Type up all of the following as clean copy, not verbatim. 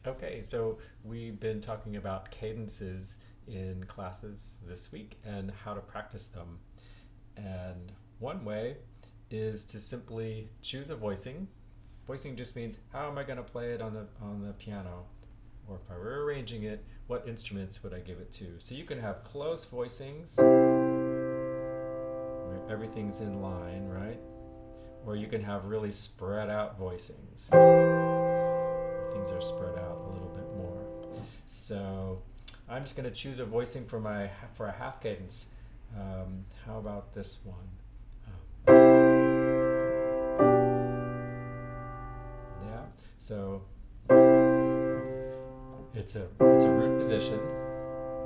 Okay, so we've been talking about cadences in classes this week and how to practice them. And one way is to simply choose a voicing. Voicing just means how am I going to play it on the piano? Or if I were arranging it, what instruments would I give it to? So you can have close voicings where everything's in line, right? Or you can have really spread out voicings. Things are spread out a little bit more. So I'm just going to choose a voicing for a half cadence. How about this one? Yeah. So it's a root position.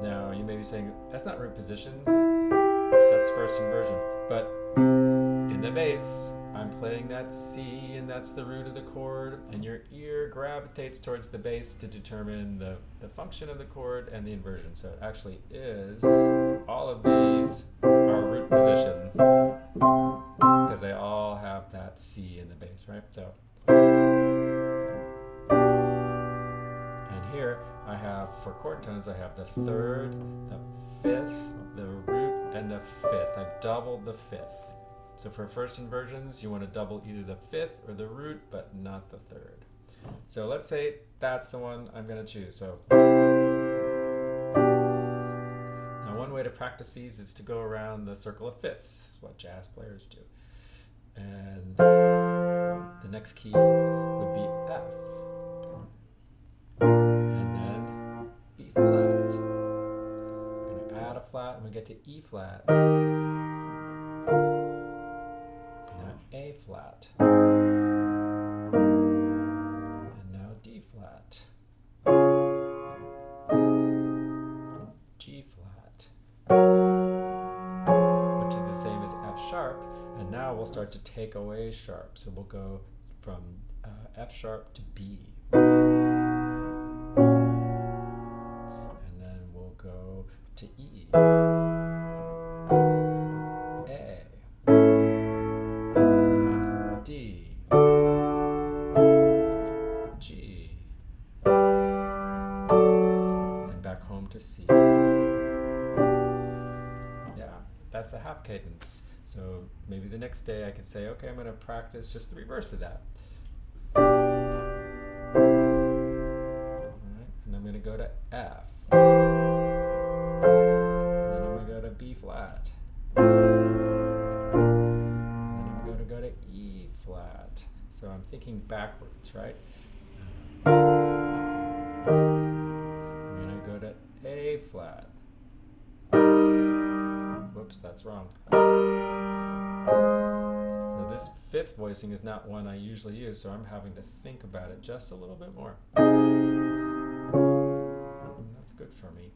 Now you may be saying that's not root position. That's first inversion. But in the bass, I'm playing that C, and that's the root of the chord, and your ear gravitates towards the bass to determine the function of the chord and the inversion. So it actually is, all of these are root position because they all have that C in the bass, right? So, and here I have, for chord tones, I have the third, the fifth, the root, and the fifth. I've doubled the fifth. So for first inversions, you want to double either the fifth or the root, but not the third. So let's say that's the one I'm going to choose. So now one way to practice these is to go around the circle of fifths. That's what jazz players do. And the next key would be F. And then B flat. I'm going to add a flat and we get to E flat. A flat, and now D flat, G flat, which is the same as F sharp, and now we'll start to take away sharp, so we'll go from F sharp to B, and then we'll go to E, D, G, and back home to C. Yeah, that's a half cadence. So maybe the next day I could say, okay, I'm going to practice just the reverse of that. All right, and I'm going to go to F. And then I'm going to go to B flat. Go to E flat. So I'm thinking backwards, right? I'm going to go to A flat. Whoops, that's wrong. Now this fifth voicing is not one I usually use, so I'm having to think about it just a little bit more. That's good for me.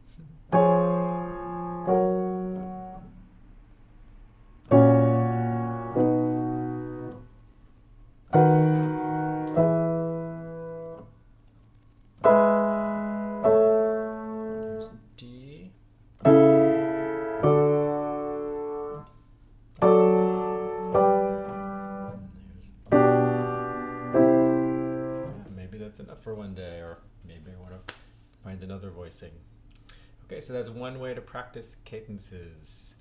D, maybe that's enough for one day, or maybe I want to find another voicing. Okay, so that's one way to practice cadences,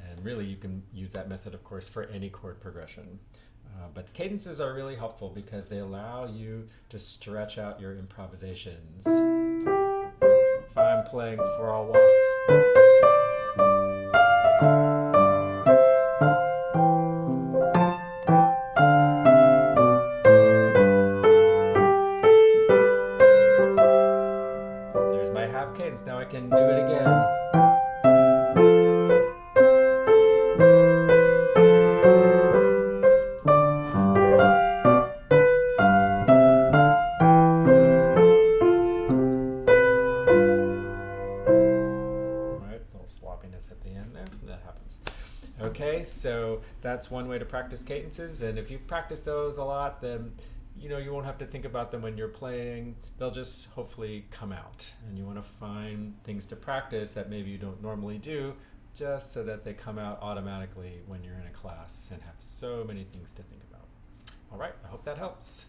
and really you can use that method, of course, for any chord progression. But cadences are really helpful because they allow you to stretch out your improvisations. If I'm playing For a Walk, there's my half cadence. Now I can do it again. Sloppiness at the end there, that happens. Okay, so that's one way to practice cadences, and if you practice those a lot, then you won't have to think about them when you're playing. They'll just hopefully come out, and you want to find things to practice that maybe you don't normally do, just so that they come out automatically when you're in a class and have so many things to think about. All right, I hope that helps.